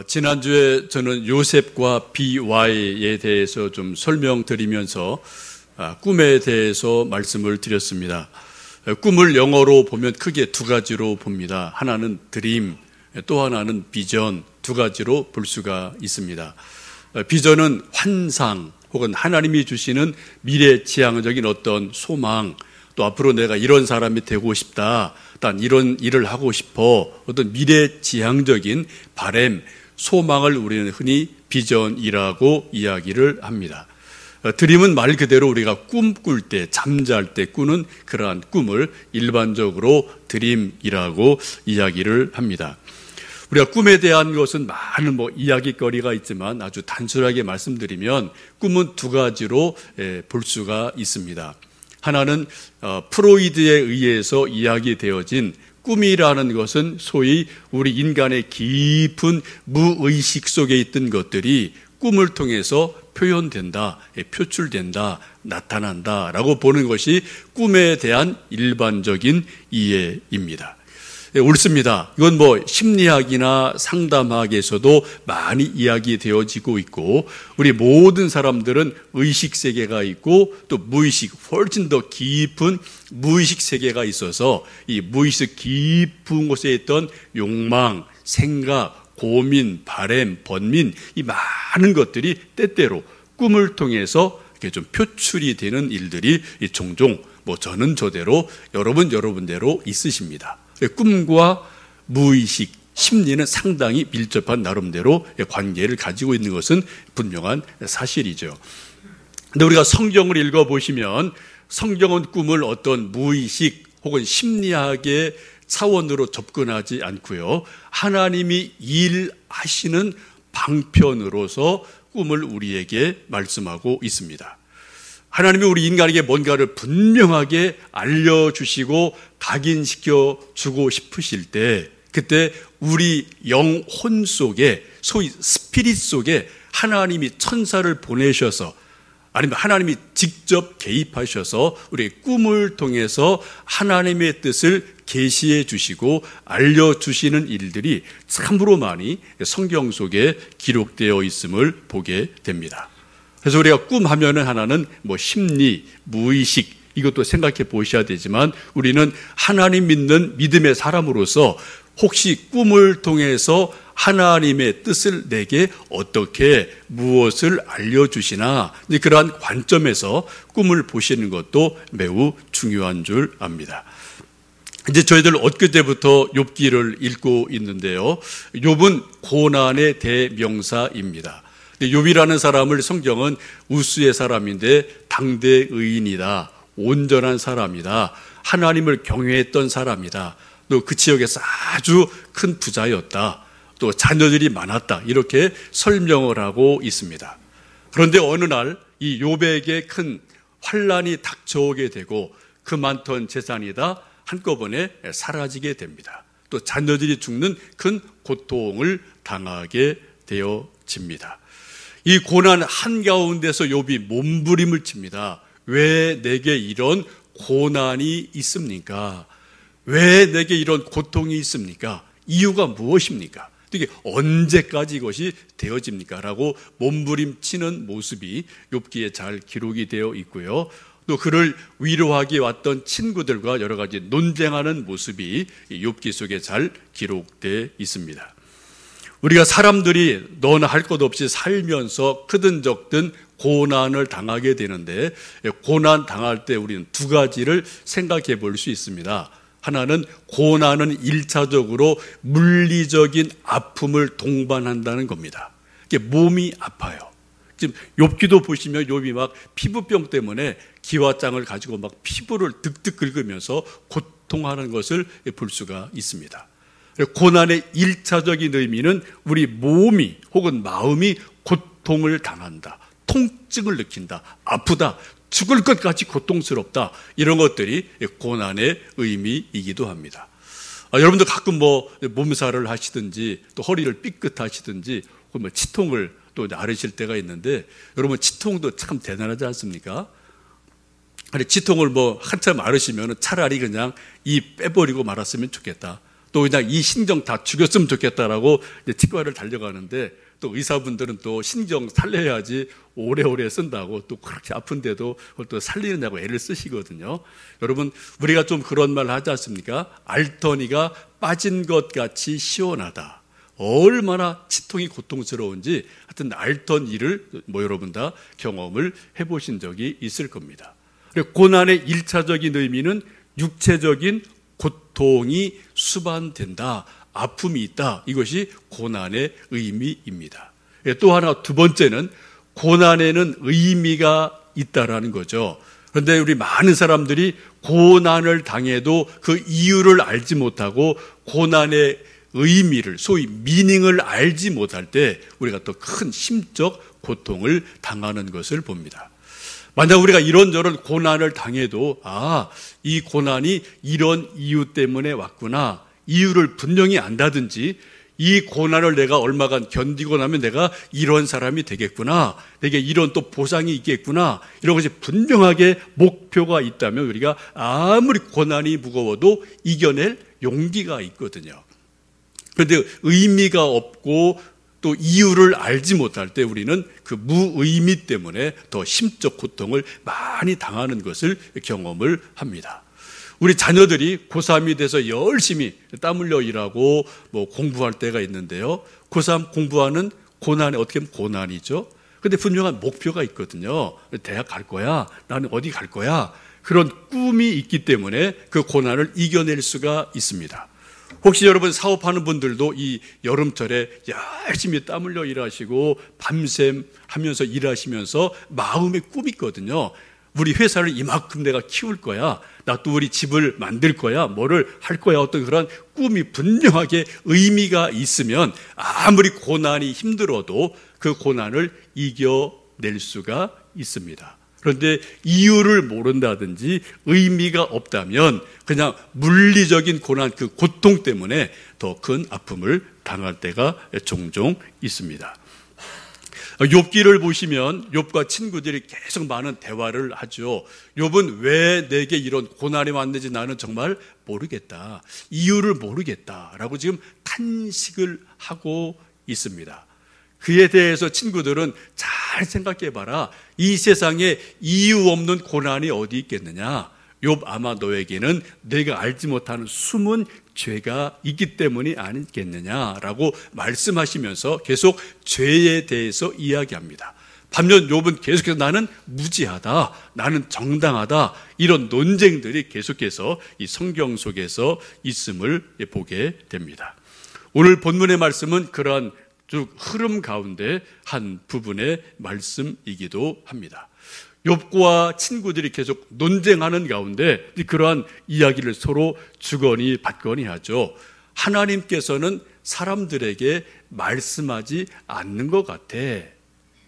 지난주에 저는 요셉과 BY에 대해서 좀 설명드리면서 꿈에 대해서 말씀을 드렸습니다. 꿈을 영어로 보면 크게 두 가지로 봅니다. 하나는 드림, 또 하나는 비전, 두 가지로 볼 수가 있습니다. 비전은 환상 혹은 하나님이 주시는 미래지향적인 어떤 소망, 또 앞으로 내가 이런 사람이 되고 싶다, 난 이런 일을 하고 싶어, 어떤 미래지향적인 바람, 소망을 우리는 흔히 비전이라고 이야기를 합니다. 드림은 말 그대로 우리가 꿈꿀 때, 잠잘 때 꾸는 그러한 꿈을 일반적으로 드림이라고 이야기를 합니다. 우리가 꿈에 대한 것은 많은 이야기거리가 있지만 아주 단순하게 말씀드리면 꿈은 두 가지로 볼 수가 있습니다. 하나는 프로이드에 의해서 이야기되어진 꿈이라는 것은 소위 우리 인간의 깊은 무의식 속에 있던 것들이 꿈을 통해서 표현된다, 표출된다, 나타난다라고 보는 것이 꿈에 대한 일반적인 이해입니다. 옳습니다. 이건 심리학이나 상담학에서도 많이 이야기되어지고 있고, 우리 모든 사람들은 의식 세계가 있고 또 무의식, 훨씬 더 깊은 무의식 세계가 있어서 이 무의식 깊은 곳에 있던 욕망, 생각, 고민, 바람, 번민, 이 많은 것들이 때때로 꿈을 통해서 이렇게 좀 표출이 되는 일들이 종종 저는 저대로 여러분대로 있으십니다. 꿈과 무의식, 심리는 상당히 밀접한 나름대로 관계를 가지고 있는 것은 분명한 사실이죠. 근데 우리가 성경을 읽어보시면 성경은 꿈을 어떤 무의식 혹은 심리학의 차원으로 접근하지 않고요, 하나님이 일하시는 방편으로서 꿈을 우리에게 말씀하고 있습니다. 하나님이 우리 인간에게 뭔가를 분명하게 알려주시고 각인시켜 주고 싶으실 때, 그때 우리 영혼 속에, 소위 스피릿 속에 하나님이 천사를 보내셔서, 아니면 하나님이 직접 개입하셔서 우리의 꿈을 통해서 하나님의 뜻을 계시해 주시고 알려주시는 일들이 참으로 많이 성경 속에 기록되어 있음을 보게 됩니다. 그래서 우리가 꿈하면은 하나는 심리, 무의식, 이것도 생각해 보셔야 되지만, 우리는 하나님 믿는 믿음의 사람으로서 혹시 꿈을 통해서 하나님의 뜻을 내게 어떻게 무엇을 알려주시나, 그러한 관점에서 꿈을 보시는 것도 매우 중요한 줄 압니다. 이제 저희들 엊그제부터 욥기를 읽고 있는데요, 욥은 고난의 대명사입니다. 욥이라는 사람을 성경은 우스의 사람인데 당대 의인이다, 온전한 사람이다, 하나님을 경외했던 사람이다, 또 그 지역에서 아주 큰 부자였다, 또 자녀들이 많았다, 이렇게 설명을 하고 있습니다. 그런데 어느 날 이 욥에게 큰 환난이 닥쳐오게 되고 그 많던 재산이 다 한꺼번에 사라지게 됩니다. 또 자녀들이 죽는 큰 고통을 당하게 되어집니다. 이 고난 한가운데서 욥이 몸부림을 칩니다. 왜 내게 이런 고난이 있습니까? 왜 내게 이런 고통이 있습니까? 이유가 무엇입니까? 이게 언제까지 이것이 되어집니까? 라고 몸부림치는 모습이 욥기에 잘 기록이 되어 있고요, 또 그를 위로하기 왔던 친구들과 여러 가지 논쟁하는 모습이 욥기 속에 잘 기록되어 있습니다. 우리가 사람들이 너나 할 것 없이 살면서 크든 적든 고난을 당하게 되는데, 고난 당할 때 우리는 두 가지를 생각해 볼 수 있습니다. 하나는 고난은 1차적으로 물리적인 아픔을 동반한다는 겁니다. 이게 몸이 아파요. 지금 욥기도 보시면 욥이 막 피부병 때문에 기와장을 가지고 막 피부를 득득 긁으면서 고통하는 것을 볼 수가 있습니다. 고난의 1차적인 의미는 우리 몸이 혹은 마음이 고통을 당한다, 통증을 느낀다, 아프다, 죽을 것까지 고통스럽다, 이런 것들이 고난의 의미이기도 합니다. 여러분도 가끔 몸살을 하시든지 또 허리를 삐끗하시든지 혹은 치통을 또 앓으실 때가 있는데, 여러분 치통도 참 대단하지 않습니까? 치통을 한참 앓으시면 차라리 그냥 이 빼버리고 말았으면 좋겠다, 또 그냥 이 신경 다 죽였으면 좋겠다라고 이제 치과를 달려가는데 또 의사분들은 또 신경 살려야지 오래오래 쓴다고 또 그렇게 아픈데도 그걸 또 살리느냐고 애를 쓰시거든요. 여러분, 우리가 좀 그런 말 하지 않습니까? 알터니가 빠진 것 같이 시원하다. 얼마나 치통이 고통스러운지 하여튼 앓던 일을 여러분 다 경험을 해보신 적이 있을 겁니다. 고난의 1차적인 의미는 육체적인 고통이 수반된다. 아픔이 있다. 이것이 고난의 의미입니다. 또 하나 두 번째는 고난에는 의미가 있다라는 거죠. 그런데 우리 많은 사람들이 고난을 당해도 그 이유를 알지 못하고 고난의 의미를 소위 미닝을 알지 못할 때 우리가 또 큰 심적 고통을 당하는 것을 봅니다. 만약 우리가 이런저런 고난을 당해도 이 고난이 이런 이유 때문에 왔구나. 이유를 분명히 안다든지 이 고난을 내가 얼마간 견디고 나면 내가 이런 사람이 되겠구나. 내게 이런 또 보상이 있겠구나. 이런 것이 분명하게 목표가 있다면 우리가 아무리 고난이 무거워도 이겨낼 용기가 있거든요. 그런데 의미가 없고 또 이유를 알지 못할 때 우리는 그 무의미 때문에 더 심적 고통을 많이 당하는 것을 경험을 합니다. 우리 자녀들이 고3이 돼서 열심히 땀 흘려 일하고 공부할 때가 있는데요. 고3 공부하는 고난이 어떻게 보면 고난이죠. 그런데 분명한 목표가 있거든요. 대학 갈 거야. 나는 어디 갈 거야. 그런 꿈이 있기 때문에 그 고난을 이겨낼 수가 있습니다. 혹시 여러분 사업하는 분들도 이 여름철에 열심히 땀 흘려 일하시고 밤샘 하면서 일하시면서 마음에 꿈이 있거든요. 우리 회사를 이만큼 내가 키울 거야. 나 또 우리 집을 만들 거야. 뭐를 할 거야. 어떤 그런 꿈이 분명하게 의미가 있으면 아무리 고난이 힘들어도 그 고난을 이겨낼 수가 있습니다. 그런데 이유를 모른다든지 의미가 없다면 그냥 물리적인 고난, 그 고통 때문에 더 큰 아픔을 당할 때가 종종 있습니다. 욥기를 보시면 욥과 친구들이 계속 많은 대화를 하죠. 욥은 왜 내게 이런 고난이 왔는지 나는 정말 모르겠다. 이유를 모르겠다라고 지금 탄식을 하고 있습니다. 그에 대해서 친구들은 잘 생각해봐라. 이 세상에 이유 없는 고난이 어디 있겠느냐. 욥 아마 너에게는 내가 알지 못하는 숨은 죄가 있기 때문이 아니겠느냐라고 말씀하시면서 계속 죄에 대해서 이야기합니다. 반면 욥은 계속해서 나는 무지하다, 나는 정당하다, 이런 논쟁들이 계속해서 이 성경 속에서 있음을 보게 됩니다. 오늘 본문의 말씀은 그러한 쭉 흐름 가운데 한 부분의 말씀이기도 합니다. 욥과 친구들이 계속 논쟁하는 가운데 그러한 이야기를 서로 주거니 받거니 하죠. 하나님께서는 사람들에게 말씀하지 않는 것 같아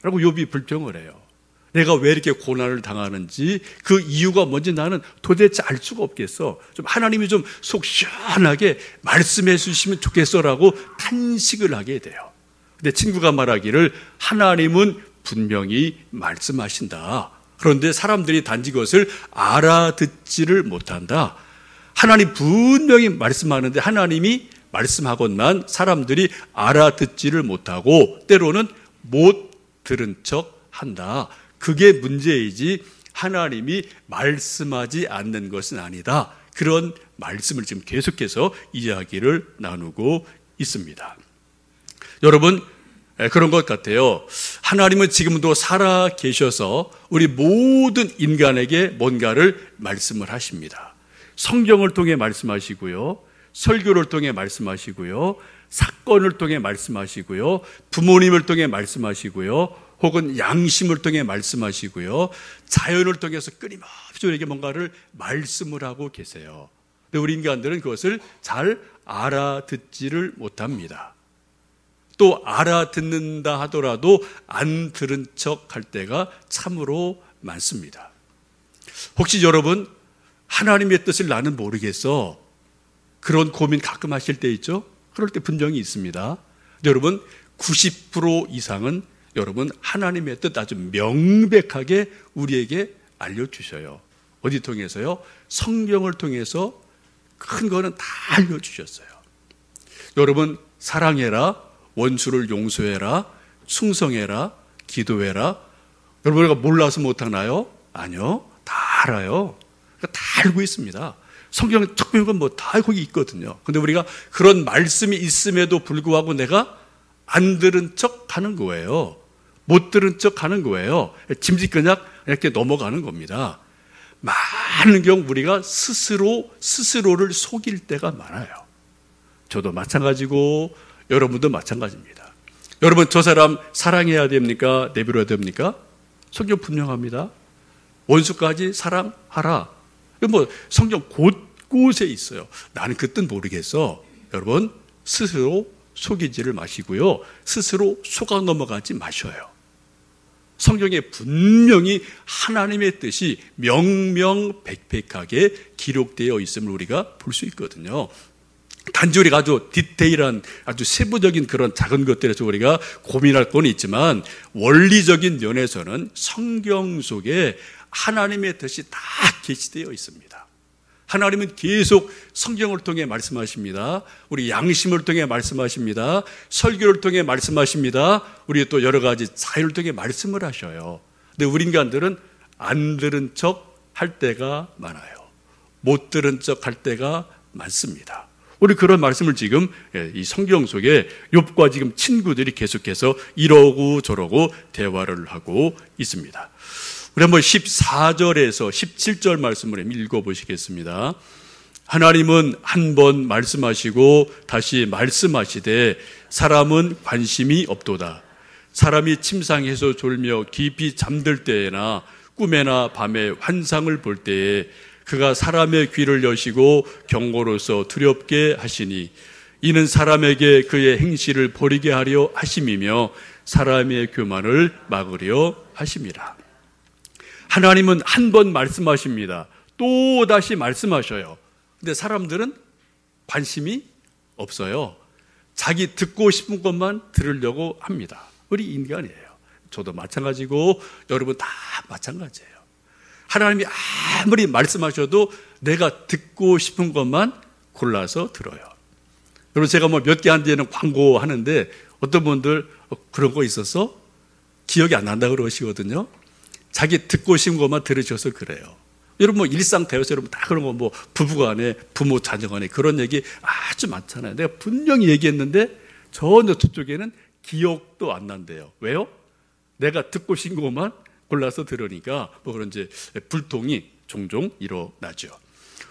라고 욥이 불평을 해요. 내가 왜 이렇게 고난을 당하는지 그 이유가 뭔지 나는 도대체 알 수가 없겠어. 좀 하나님이 좀 속 시원하게 말씀해 주시면 좋겠어라고 탄식을 하게 돼요. 근데 친구가 말하기를 하나님은 분명히 말씀하신다. 그런데 사람들이 단지 그것을 알아듣지를 못한다. 하나님 분명히 말씀하는데 하나님이 말씀하건만 사람들이 알아듣지를 못하고 때로는 못 들은 척 한다. 그게 문제이지 하나님이 말씀하지 않는 것은 아니다. 그런 말씀을 지금 계속해서 이야기를 나누고 있습니다. 여러분, 그런 것 같아요. 하나님은 지금도 살아 계셔서 우리 모든 인간에게 뭔가를 말씀을 하십니다. 성경을 통해 말씀하시고요. 설교를 통해 말씀하시고요. 사건을 통해 말씀하시고요. 부모님을 통해 말씀하시고요. 혹은 양심을 통해 말씀하시고요. 자연을 통해서 끊임없이 우리에게 뭔가를 말씀을 하고 계세요. 근데 우리 인간들은 그것을 잘 알아듣지를 못합니다. 또 알아듣는다 하더라도 안 들은 척 할 때가 참으로 많습니다. 혹시 여러분 하나님의 뜻을 나는 모르겠어, 그런 고민 가끔 하실 때 있죠? 그럴 때 분명히 있습니다. 여러분 90% 이상은 여러분 하나님의 뜻 아주 명백하게 우리에게 알려주셔요. 어디 통해서요? 성경을 통해서 큰 거는 다 알려주셨어요. 여러분 사랑해라, 원수를 용서해라, 충성해라, 기도해라. 여러분 우리가 몰라서 못하나요? 아니요, 다 알아요. 다 알고 있습니다. 성경에 척 배운 건 다 거기 있거든요. 근데 우리가 그런 말씀이 있음에도 불구하고 내가 안 들은 척 하는 거예요. 못 들은 척 하는 거예요. 짐짓그냥 이렇게 넘어가는 겁니다. 많은 경우 우리가 스스로를 속일 때가 많아요. 저도 마찬가지고 여러분도 마찬가지입니다. 여러분 저 사람 사랑해야 됩니까? 내버려야 됩니까? 성경 분명합니다. 원수까지 사랑하라. 뭐 성경 곳곳에 있어요. 나는 그 뜻 모르겠어. 여러분 스스로 속이지를 마시고요. 스스로 속아 넘어가지 마셔요. 성경에 분명히 하나님의 뜻이 명명백백하게 기록되어 있음을 우리가 볼 수 있거든요. 단지 우리가 아주 디테일한 아주 세부적인 그런 작은 것들에서 우리가 고민할 건 있지만 원리적인 면에서는 성경 속에 하나님의 뜻이 다 게시되어 있습니다. 하나님은 계속 성경을 통해 말씀하십니다. 우리 양심을 통해 말씀하십니다. 설교를 통해 말씀하십니다. 우리 또 여러 가지 사회를 통해 말씀을 하셔요. 근데 우리 인간들은 안 들은 척 할 때가 많아요. 못 들은 척 할 때가 많습니다. 우리 그런 말씀을 지금 이 성경 속에 욥과 지금 친구들이 계속해서 이러고 저러고 대화를 하고 있습니다. 우리 한번 14절에서 17절 말씀을 읽어보시겠습니다. 하나님은 한 번 말씀하시고 다시 말씀하시되 사람은 관심이 없도다. 사람이 침상에서 졸며 깊이 잠들 때에나 꿈에나 밤에 환상을 볼 때에 그가 사람의 귀를 여시고 경고로서 두렵게 하시니 이는 사람에게 그의 행실을 버리게 하려 하심이며 사람의 교만을 막으려 하심이라. 하나님은 한 번 말씀하십니다. 또 다시 말씀하셔요. 근데 사람들은 관심이 없어요. 자기 듣고 싶은 것만 들으려고 합니다. 우리 인간이에요. 저도 마찬가지고 여러분 다 마찬가지예요. 하나님이 아무리 말씀하셔도 내가 듣고 싶은 것만 골라서 들어요. 여러분 제가 뭐 몇 개 안 되는 광고 하는데 어떤 분들 그런 거 있어서 기억이 안 난다 그러시거든요. 자기 듣고 싶은 것만 들으셔서 그래요. 여러분 뭐 일상 대화에서 여러분 다 그런 거 뭐 부부간에 부모 자녀간에 그런 얘기 아주 많잖아요. 내가 분명히 얘기했는데 전혀 저쪽에는 기억도 안 난대요. 왜요? 내가 듣고 싶은 것만 골라서 들으니까 뭐 그런 이제 불통이 종종 일어나죠.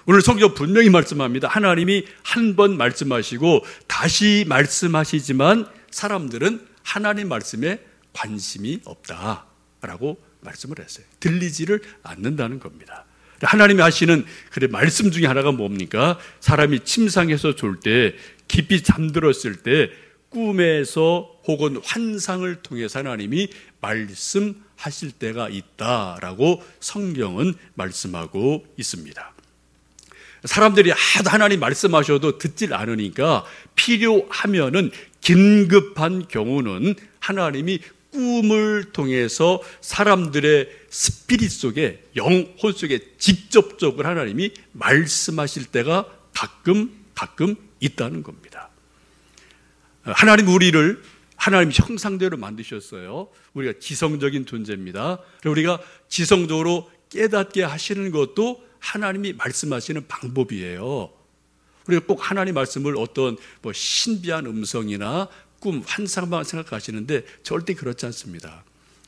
오늘 성경 분명히 말씀합니다. 하나님이 한 번 말씀하시고 다시 말씀하시지만 사람들은 하나님 말씀에 관심이 없다라고 말씀을 했어요. 들리지를 않는다는 겁니다. 하나님이 하시는 그래 말씀 중에 하나가 뭡니까? 사람이 침상에서 졸 때 깊이 잠들었을 때 꿈에서 혹은 환상을 통해서 하나님이 말씀하실 때가 있다라고 성경은 말씀하고 있습니다. 사람들이 하도 하나님 말씀하셔도 듣질 않으니까 필요하면은 긴급한 경우는 하나님이 꿈을 통해서 사람들의 스피릿 속에 영혼 속에 직접적으로 하나님이 말씀하실 때가 가끔 있다는 겁니다. 하나님 우리를 하나님 형상대로 만드셨어요. 우리가 지성적인 존재입니다. 우리가 지성적으로 깨닫게 하시는 것도 하나님이 말씀하시는 방법이에요. 우리가 꼭 하나님 말씀을 어떤 뭐 신비한 음성이나 꿈, 환상만 생각하시는데 절대 그렇지 않습니다.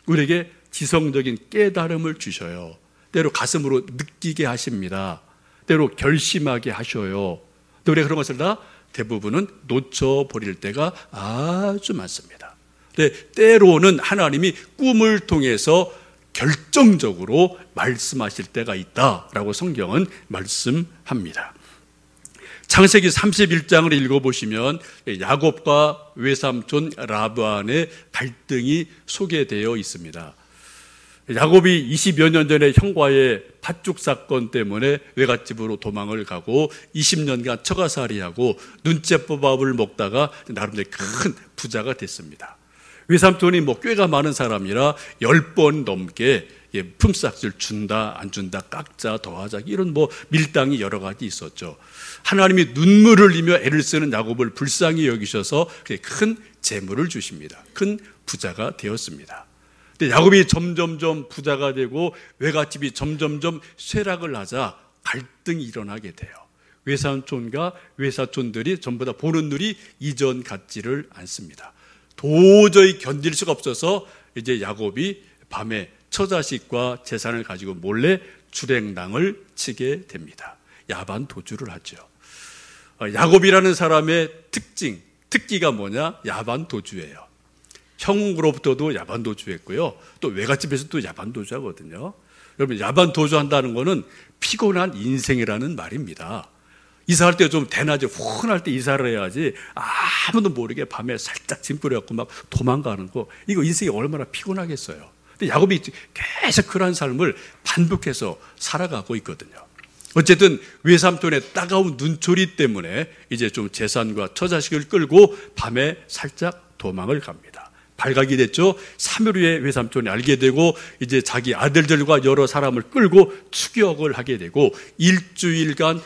우리에게 지성적인 깨달음을 주셔요. 때로 가슴으로 느끼게 하십니다. 때로 결심하게 하셔요. 근데 우리가 그런 것을 다 대부분은 놓쳐버릴 때가 아주 많습니다. 근데 때로는 하나님이 꿈을 통해서 결정적으로 말씀하실 때가 있다라고 성경은 말씀합니다. 창세기 31장을 읽어보시면 야곱과 외삼촌 라반의 갈등이 소개되어 있습니다. 야곱이 20여 년 전에 형과의 팥죽 사건 때문에 외갓집으로 도망을 가고 20년간 처가살이하고 눈째밥을 먹다가 나름대로 큰 부자가 됐습니다. 외삼촌이 뭐 꾀가 많은 사람이라 10번 넘게 품삯을 준다 안 준다 깎자 더하자 이런 뭐 밀당이 여러 가지 있었죠. 하나님이 눈물을 흘리며 애를 쓰는 야곱을 불쌍히 여기셔서 큰 재물을 주십니다. 큰 부자가 되었습니다. 근데 야곱이 점점점 부자가 되고 외갓집이 점점점 쇠락을 하자 갈등이 일어나게 돼요. 외삼촌과 외사촌들이 전부 다 보는 눈이 이전 같지를 않습니다. 도저히 견딜 수가 없어서 이제 야곱이 밤에 처자식과 재산을 가지고 몰래 주랭랑을 치게 됩니다. 야반 도주를 하죠. 야곱이라는 사람의 특기가 뭐냐? 야반 도주예요. 형으로부터도 야반 도주했고요. 또 외갓집에서 또 야반 도주하거든요. 여러분, 야반 도주한다는 거는 피곤한 인생이라는 말입니다. 이사할 때 좀 대낮에 훤할 때 이사를 해야지 아무도 모르게 밤에 살짝 짐 뿌려갖고 막 도망가는 거, 이거 인생이 얼마나 피곤하겠어요. 근데 야곱이 계속 그런 삶을 반복해서 살아가고 있거든요. 어쨌든 외삼촌의 따가운 눈초리 때문에 이제 좀 재산과 처자식을 끌고 밤에 살짝 도망을 갑니다. 발각이 됐죠. 3일 후에 외삼촌이 알게 되고 이제 자기 아들들과 여러 사람을 끌고 추격을 하게 되고 일주일간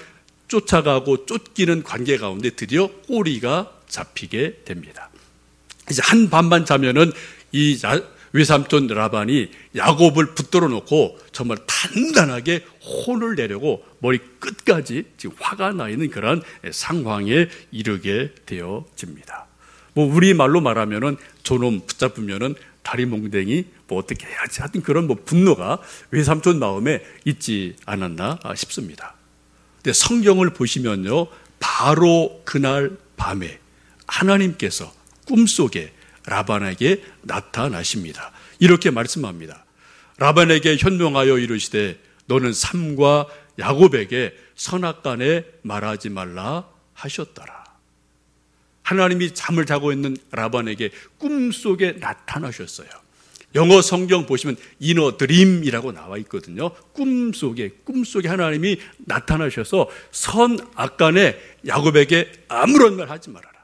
쫓아가고 쫓기는 관계 가운데 드디어 꼬리가 잡히게 됩니다. 이제 한 밤만 자면은 이 외삼촌 라반이 야곱을 붙들어 놓고 정말 단단하게 혼을 내려고 머리 끝까지 지금 화가 나 있는 그런 상황에 이르게 되어집니다. 뭐 우리말로 말하면은 저놈 붙잡으면은 다리 몽댕이 뭐 어떻게 해야지 하여튼 그런 뭐 분노가 외삼촌 마음에 있지 않았나 싶습니다. 근데 성경을 보시면요, 바로 그날 밤에 하나님께서 꿈속에 라반에게 나타나십니다. 이렇게 말씀합니다. 라반에게 현명하여 이르시되 너는 삼과 야곱에게 선악간에 말하지 말라 하셨더라. 하나님이 잠을 자고 있는 라반에게 꿈속에 나타나셨어요. 영어 성경 보시면 이너 드림이라고 나와 있거든요. 꿈속에 하나님이 나타나셔서 선악간에 야곱에게 아무런 말 하지 말아라.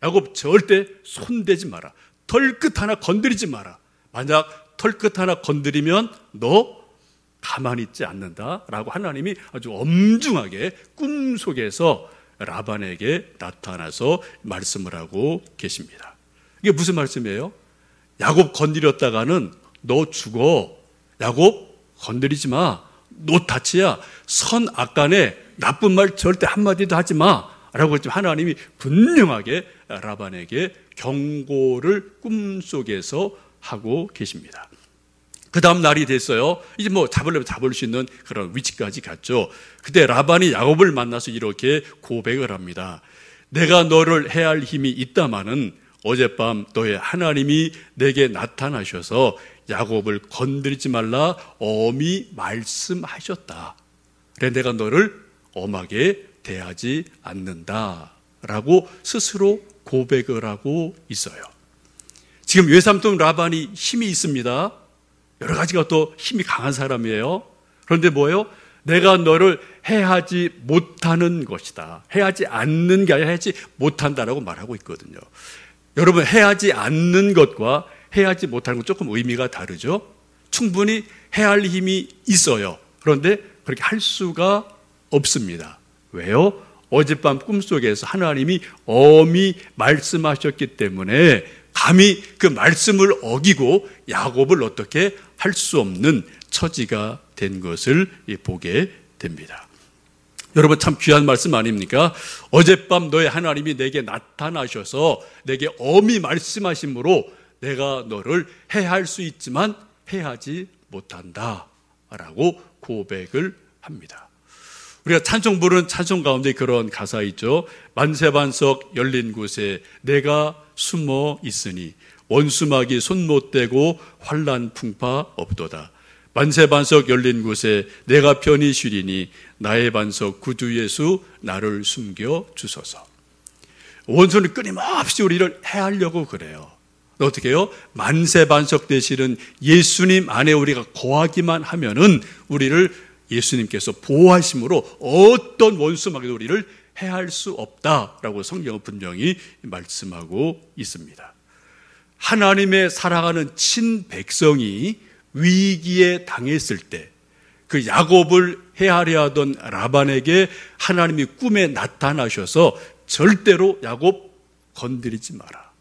야곱 절대 손대지 마라. 털끝 하나 건드리지 마라. 만약 털끝 하나 건드리면 너 가만히 있지 않는다라고 하나님이 아주 엄중하게 꿈속에서 라반에게 나타나서 말씀을 하고 계십니다. 이게 무슨 말씀이에요? 야곱 건드렸다가는 너 죽어. 야곱 건드리지 마. 너 다치야. 선악간에 나쁜 말 절대 한마디도 하지 마 라고 하나님이 분명하게 라반에게 경고를 꿈속에서 하고 계십니다. 그 다음 날이 됐어요. 이제 뭐 잡으려면 잡을 수 있는 그런 위치까지 갔죠. 그때 라반이 야곱을 만나서 이렇게 고백을 합니다. 내가 너를 해할 힘이 있다마는 어젯밤 너의 하나님이 내게 나타나셔서 야곱을 건드리지 말라 엄히 말씀하셨다. 그래 내가 너를 엄하게 대하지 않는다라고 스스로 고백을 하고 있어요. 지금 외삼촌 라반이 힘이 있습니다. 여러 가지가 또 힘이 강한 사람이에요. 그런데 뭐예요? 내가 너를 해하지 못하는 것이다. 해하지 않는 게 아니라 해하지 못한다라고 말하고 있거든요. 여러분, 해하지 않는 것과 해하지 못하는 건 조금 의미가 다르죠. 충분히 해할 힘이 있어요. 그런데 그렇게 할 수가 없습니다. 왜요? 어젯밤 꿈속에서 하나님이 엄히 말씀하셨기 때문에 감히 그 말씀을 어기고 야곱을 어떻게 할 수 없는 처지가 된 것을 보게 됩니다. 여러분, 참 귀한 말씀 아닙니까? 어젯밤 너의 하나님이 내게 나타나셔서 내게 엄히 말씀하심으로 내가 너를 해할 수 있지만 해하지 못한다 라고 고백을 합니다. 우리가 찬송 부르는 찬송 가운데 그런 가사 있죠. 만세반석 열린 곳에 내가 숨어 있으니 원수막이 손 못 대고 환난 풍파 없도다. 만세반석 열린 곳에 내가 편히 쉬리니 나의 반석 구주 예수 나를 숨겨 주소서. 원수는 끊임없이 우리를 해하려고 그래요. 어떻게 해요? 만세반석 되시는 예수님 안에 우리가 거하기만 하면은 우리를 예수님께서 보호하심으로 어떤 원수막에도 우리를 해할 수 없다라고 성경은 분명히 말씀하고 있습니다. 하나님의 사랑하는 친백성이 위기에 당했을 때 그 야곱을 해하려 하던 라반에게 하나님이 꿈에 나타나셔서 절대로 야곱 건드리지 마라,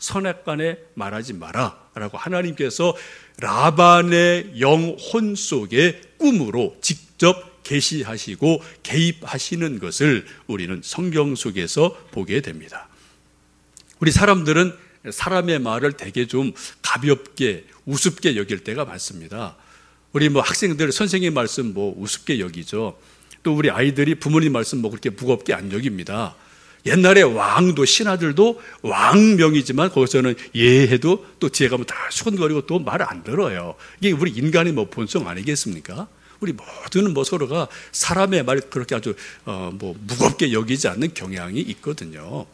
선악간에 말하지 마라 라고 하나님께서 라반의 영혼 속에 꿈으로 직접 계시하시고 개입하시는 것을 우리는 성경 속에서 보게 됩니다. 우리 사람들은 사람의 말을 되게 좀 가볍게 우습게 여길 때가 많습니다. 우리 학생들 선생님 말씀 우습게 여기죠. 또 우리 아이들이 부모님 말씀 그렇게 무겁게 안 여깁니다. 옛날에 왕도 신하들도 왕명이지만 거기서는 예해도 또 뒤에 가면 다 수근거리고 또 말 안 들어요. 이게 우리 인간의 본성 아니겠습니까? 우리 모두는 서로가 사람의 말 그렇게 아주 무겁게 여기지 않는 경향이 있거든요.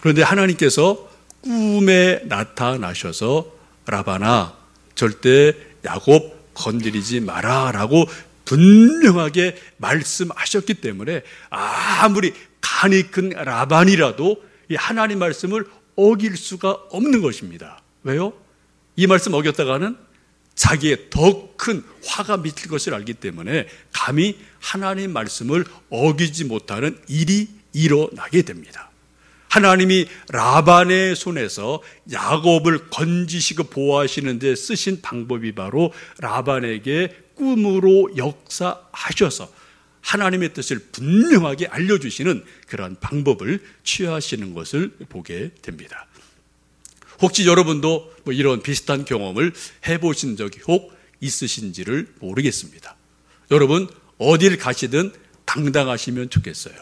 그런데 하나님께서 꿈에 나타나셔서 라반아, 절대 야곱 건드리지 마라 라고 분명하게 말씀하셨기 때문에 아무리 간이 큰 라반이라도 이 하나님 말씀을 어길 수가 없는 것입니다. 왜요? 이 말씀 어겼다가는 자기의 더 큰 화가 미칠 것을 알기 때문에 감히 하나님 말씀을 어기지 못하는 일이 일어나게 됩니다. 하나님이 라반의 손에서 야곱을 건지시고 보호하시는 데 쓰신 방법이 바로 라반에게 꿈으로 역사하셔서 하나님의 뜻을 분명하게 알려주시는 그러한 방법을 취하시는 것을 보게 됩니다. 혹시 여러분도 이런 비슷한 경험을 해보신 적이 혹 있으신지를 모르겠습니다. 여러분 어딜 가시든 당당하시면 좋겠어요.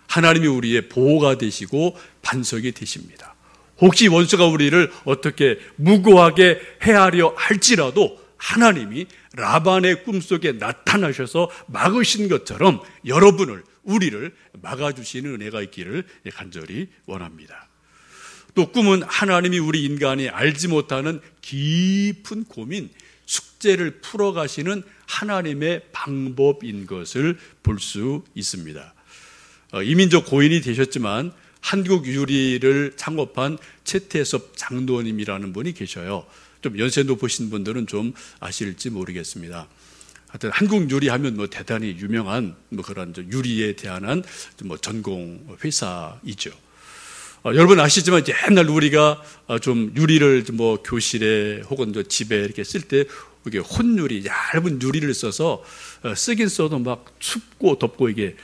하나님이 우리의 보호가 되시고 반석이 되십니다. 혹시 원수가 우리를 어떻게 무고하게 해하려 할지라도 하나님이 라반의 꿈속에 나타나셔서 막으신 것처럼 여러분을, 우리를 막아주시는 은혜가 있기를 간절히 원합니다. 또 꿈은 하나님이 우리 인간이 알지 못하는 깊은 고민, 숙제를 풀어가시는 하나님의 방법인 것을 볼 수 있습니다. 이민족 고인이 되셨지만 한국 유리를 창업한 최태섭 장로님이라는 분이 계셔요. 좀 연세 높으신 분들은 좀 아실지 모르겠습니다. 하여튼 한국 유리 하면 대단히 유명한 그런 유리에 대한 전공 회사이죠. 여러분 아시지만 옛날 우리가 좀 유리를 교실에 혹은 집에 이렇게 쓸 때 이게 혼유리, 얇은 유리를 써서 쓰긴 써도 춥고 덥고 이게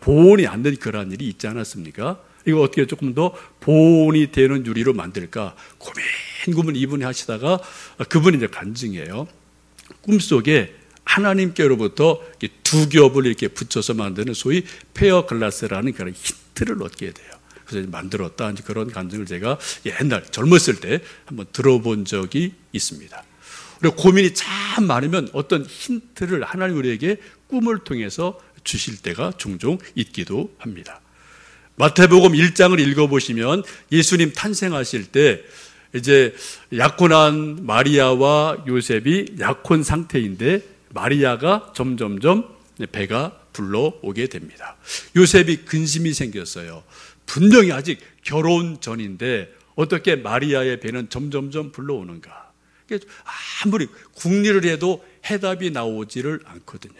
보온이 안 되는 그런 일이 있지 않았습니까? 이거 어떻게 조금 더 보온이 되는 유리로 만들까 고민 이분이 하시다가 그분이 이제 간증해요. 꿈속에 하나님께로부터 두 겹을 이렇게 붙여서 만드는 소위 페어 글라스라는 그런 힌트를 얻게 돼요. 그래서 만들었다. 그런 간증을 제가 옛날 젊었을 때 한번 들어본 적이 있습니다. 그리고 고민이 참 많으면 어떤 힌트를 하나님 우리에게 꿈을 통해서 주실 때가 종종 있기도 합니다. 마태복음 1장을 읽어보시면 예수님 탄생하실 때 이제 약혼한 마리아와 요셉이 약혼 상태인데 마리아가 점점점 배가 불러오게 됩니다. 요셉이 근심이 생겼어요. 분명히 아직 결혼 전인데 어떻게 마리아의 배는 점점점 불러오는가. 아무리 궁리를 해도 해답이 나오지를 않거든요.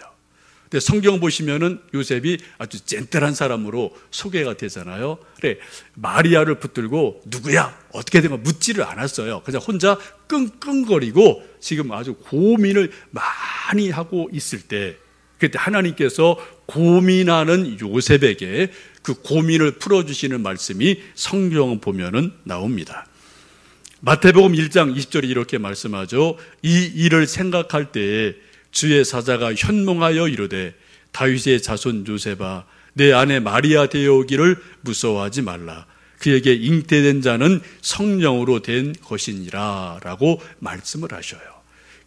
근데 성경 보시면은 요셉이 아주 젠틀한 사람으로 소개가 되잖아요. 그래, 마리아를 붙들고 누구야? 어떻게 된 거 묻지를 않았어요. 그냥 혼자 끙끙거리고 지금 아주 고민을 많이 하고 있을 때 그때 하나님께서 고민하는 요셉에게 그 고민을 풀어주시는 말씀이 성경 보면은 나옵니다. 마태복음 1장 20절에 이렇게 말씀하죠. 이 일을 생각할 때에 주의 사자가 현몽하여 이르되 다윗의 자손 요셉아 내 아내 마리아 되어오기를 무서워하지 말라. 그에게 잉태된 자는 성령으로 된 것이니라 라고 말씀을 하셔요.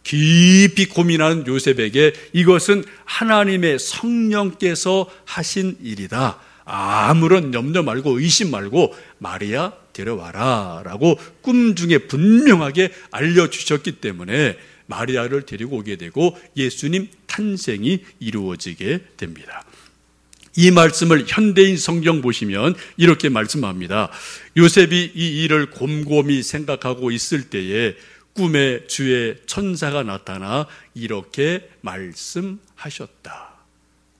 깊이 고민하는 요셉에게 이것은 하나님의 성령께서 하신 일이다. 아무런 염려 말고 의심 말고 마리아 데려와라 라고 꿈 중에 분명하게 알려주셨기 때문에 마리아를 데리고 오게 되고 예수님 탄생이 이루어지게 됩니다. 이 말씀을 현대인 성경 보시면 이렇게 말씀합니다. 요셉이 이 일을 곰곰이 생각하고 있을 때에 꿈에 주의 천사가 나타나 이렇게 말씀하셨다.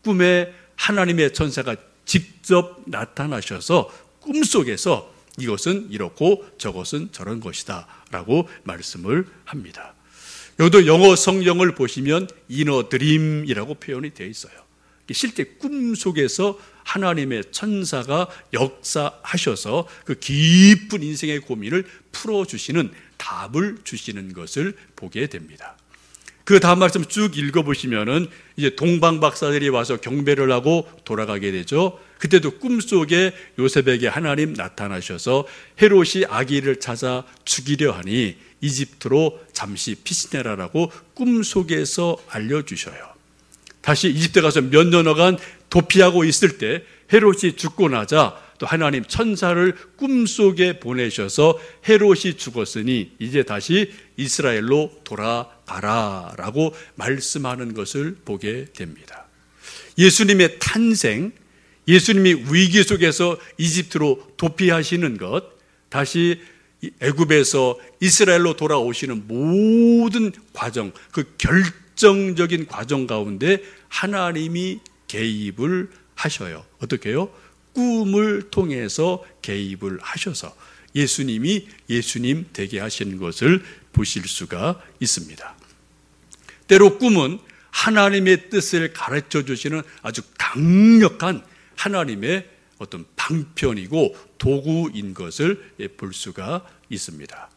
꿈에 하나님의 천사가 직접 나타나셔서 꿈속에서 이것은 이렇고 저것은 저런 것이다 라고 말씀을 합니다. 여기도 영어 성경을 보시면 이너 드림이라고 표현이 되어 있어요. 실제 꿈속에서 하나님의 천사가 역사하셔서 그 깊은 인생의 고민을 풀어주시는 답을 주시는 것을 보게 됩니다. 그 다음 말씀 쭉 읽어보시면은 이제 동방 박사들이 와서 경배를 하고 돌아가게 되죠. 그때도 꿈속에 요셉에게 하나님 나타나셔서 헤롯이 아기를 찾아 죽이려 하니 이집트로 잠시 피신해라라고 꿈속에서 알려주셔요. 다시 이집트 가서 몇 년여간 도피하고 있을 때 헤롯이 죽고 나자 또 하나님 천사를 꿈속에 보내셔서 헤롯이 죽었으니 이제 다시 이스라엘로 돌아가라라고 말씀하는 것을 보게 됩니다. 예수님의 탄생, 예수님이 위기 속에서 이집트로 도피하시는 것, 다시 애굽에서 이스라엘로 돌아오시는 모든 과정, 그 결정적인 과정 가운데 하나님이 개입을 하셔요. 어떻게 해요? 꿈을 통해서 개입을 하셔서 예수님이 예수님 되게 하시는 것을 보실 수가 있습니다. 때로 꿈은 하나님의 뜻을 가르쳐 주시는 아주 강력한 하나님의 어떤 방편이고 도구인 것을 볼 수가 있습니다.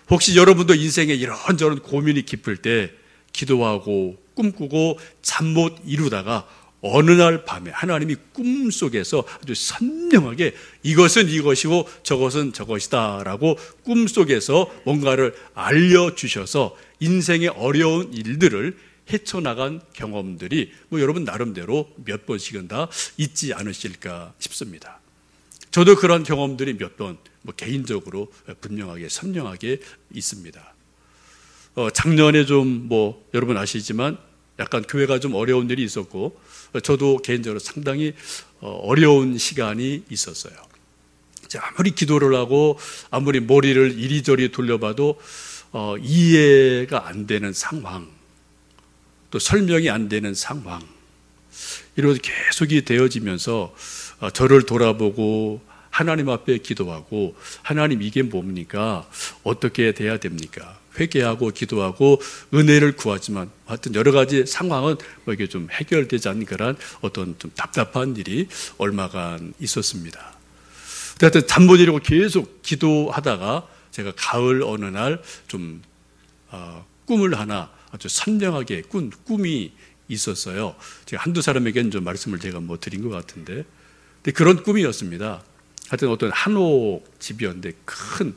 혹시 여러분도 인생에 이런저런 고민이 깊을 때 기도하고 꿈꾸고 잠 못 이루다가 어느 날 밤에 하나님이 꿈속에서 아주 선명하게 이것은 이것이고 저것은 저것이다 라고 꿈속에서 뭔가를 알려주셔서 인생의 어려운 일들을 헤쳐나간 경험들이 여러분 나름대로 몇 번씩은 다 있지 않으실까 싶습니다. 저도 그런 경험들이 몇 번 개인적으로 분명하게 선명하게 있습니다. 작년에 좀 여러분 아시지만 약간 교회가 좀 어려운 일이 있었고 저도 개인적으로 상당히 어려운 시간이 있었어요. 아무리 기도를 하고 아무리 머리를 이리저리 돌려봐도 이해가 안 되는 상황, 또 설명이 안 되는 상황, 이렇게 계속이 되어지면서 저를 돌아보고 하나님 앞에 기도하고 하나님 이게 뭡니까? 어떻게 돼야 됩니까? 회개하고 기도하고 은혜를 구하지만 하여튼 여러 가지 상황은 이게 좀 해결되지 않는 그런 어떤 좀 답답한 일이 얼마간 있었습니다. 하여튼 잠 못 이루고 계속 기도하다가 제가 가을 어느 날 좀 꿈을 하나 아주 선명하게 꾼 꿈이 있었어요. 제가 한두 사람에게는 좀 말씀을 제가 드린 것 같은데, 근데 그런 꿈이었습니다. 하여튼 어떤 한옥 집이었는데 큰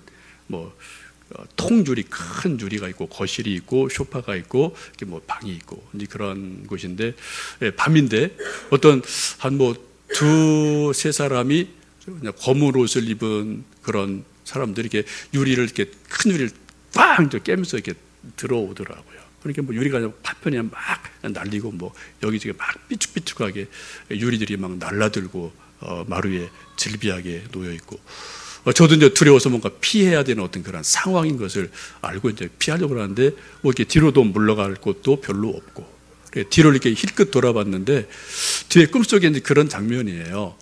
통유리, 큰 유리가 있고 거실이 있고 소파가 있고 방이 있고 이제 그런 곳인데, 밤인데 어떤 한 두세 사람이 그냥 검은 옷을 입은 그런 사람들이 이렇게 유리를 이렇게 큰 유리를 빵 깨면서 이렇게 들어오더라고요. 그러니까 유리가 파편이 막 날리고 여기저기 막 삐죽삐죽하게 유리들이 막 날라들고 마루 위에 질비하게 놓여 있고, 저도 이제 두려워서 뭔가 피해야 되는 어떤 그런 상황인 것을 알고 이제 피하려고 하는데 이렇게 뒤로도 물러갈 곳도 별로 없고, 뒤를 이렇게 힐끗 돌아봤는데 뒤에 꿈속에 이제 그런 장면이에요.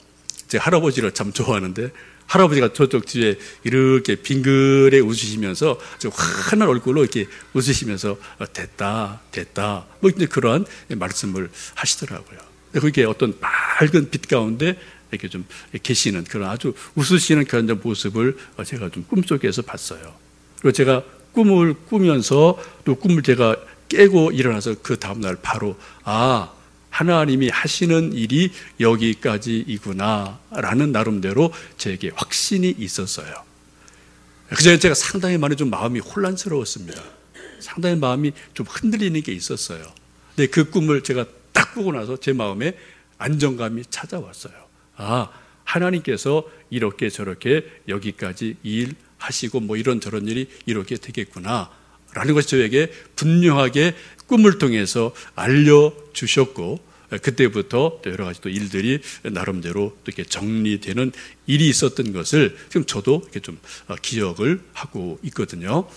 제 할아버지를 참 좋아하는데 할아버지가 저쪽 뒤에 이렇게 빙그레 웃으시면서 환한 얼굴로 이렇게 웃으시면서 됐다 이제 그러한 말씀을 하시더라고요. 그게 어떤 밝은 빛 가운데 이렇게 좀 계시는 그런 아주 웃으시는 그런 모습을 제가 좀 꿈속에서 봤어요. 그리고 제가 꿈을 꾸면서 또 꿈을 제가 깨고 일어나서 그 다음날 바로 하나님이 하시는 일이 여기까지이구나 라는 나름대로 제게 확신이 있었어요. 그전에 제가 상당히 많이 좀 마음이 혼란스러웠습니다. 상당히 마음이 좀 흔들리는 게 있었어요. 근데 그 꿈을 제가 딱 꾸고 나서 제 마음에 안정감이 찾아왔어요. 하나님께서 이렇게 저렇게 여기까지 일하시고 이런저런 일이 이렇게 되겠구나 라는 것이 저에게 분명하게 꿈을 통해서 알려주셨고, 그때부터 또 여러 가지 또 일들이 나름대로 또 이렇게 정리되는 일이 있었던 것을 지금 저도 이렇게 좀 기억을 하고 있거든요.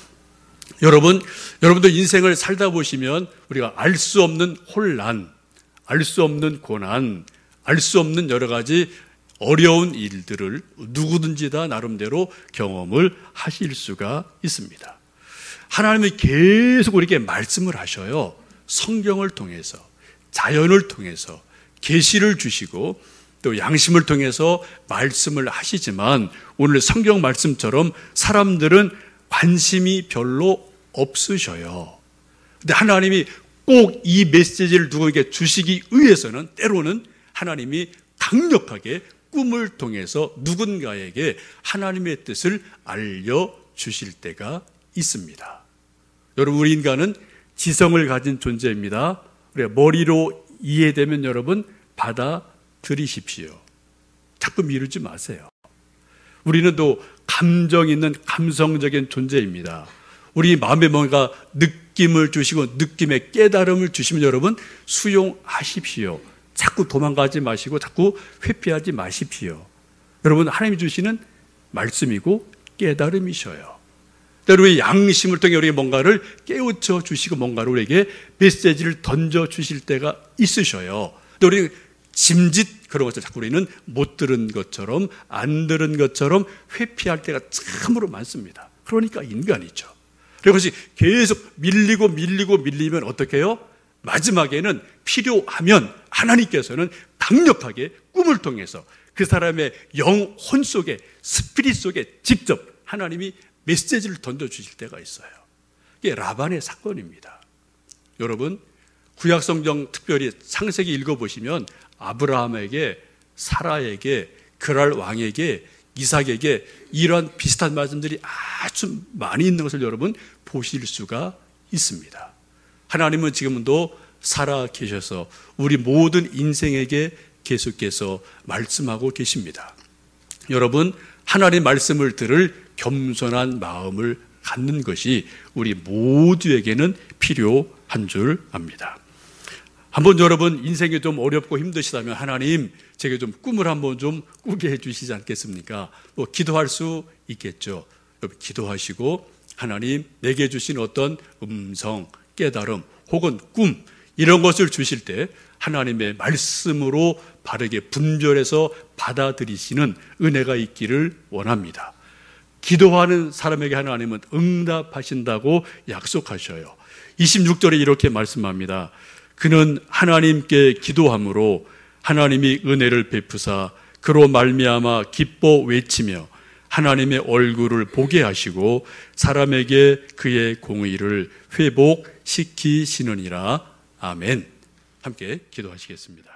여러분도 인생을 살다 보시면 우리가 알 수 없는 혼란, 알 수 없는 고난, 알 수 없는 여러 가지 어려운 일들을 누구든지 다 나름대로 경험을 하실 수가 있습니다. 하나님이 계속 우리에게 말씀을 하셔요. 성경을 통해서, 자연을 통해서 계시를 주시고 또 양심을 통해서 말씀을 하시지만 오늘 성경 말씀처럼 사람들은 관심이 별로 없으셔요. 근데 하나님이 꼭 이 메시지를 누구에게 주시기 위해서는 때로는 하나님이 강력하게 꿈을 통해서 누군가에게 하나님의 뜻을 알려주실 때가 있습니다. 여러분, 우리 인간은 지성을 가진 존재입니다. 우리가 머리로 이해되면 여러분 받아들이십시오. 자꾸 미루지 마세요. 우리는 또 감정 있는 감성적인 존재입니다. 우리 마음에 뭔가 느낌을 주시고 느낌의 깨달음을 주시면 여러분 수용하십시오. 자꾸 도망가지 마시고 자꾸 회피하지 마십시오. 여러분, 하나님이 주시는 말씀이고 깨달음이셔요. 때로의 양심을 통해 우리에게 뭔가를 깨우쳐 주시고 뭔가를 우리에게 메시지를 던져 주실 때가 있으셔요. 또 우리 짐짓 그런 것을 자꾸 우리는 못 들은 것처럼 안 들은 것처럼 회피할 때가 참으로 많습니다. 그러니까 인간이죠. 그것이 계속 밀리면 어떻게 해요? 마지막에는 필요하면 하나님께서는 강력하게 꿈을 통해서 그 사람의 영혼 속에 스피릿 속에 직접 하나님이 메시지를 던져주실 때가 있어요. 이게 라반의 사건입니다. 여러분, 구약성경 특별히 창세기 읽어보시면 아브라함에게, 사라에게, 그랄 왕에게, 이삭에게 이러한 비슷한 말씀들이 아주 많이 있는 것을 여러분 보실 수가 있습니다. 하나님은 지금도 살아 계셔서 우리 모든 인생에게 계속해서 말씀하고 계십니다. 여러분, 하나님의 말씀을 들을 겸손한 마음을 갖는 것이 우리 모두에게는 필요한 줄 압니다. 한번 여러분 인생이 좀 어렵고 힘드시다면 하나님 제게 좀 꿈을 한번 좀 꾸게 해주시지 않겠습니까? 뭐 기도할 수 있겠죠. 기도하시고 하나님 내게 주신 어떤 음성, 깨달음 혹은 꿈 이런 것을 주실 때 하나님의 말씀으로 바르게 분별해서 받아들이시는 은혜가 있기를 원합니다. 기도하는 사람에게 하나님은 응답하신다고 약속하셔요. 26절에 이렇게 말씀합니다. 그는 하나님께 기도함으로 하나님이 은혜를 베푸사 그로 말미암아 기뻐 외치며 하나님의 얼굴을 보게 하시고 사람에게 그의 공의를 회복시키시느니라. 아멘. 함께 기도하시겠습니다.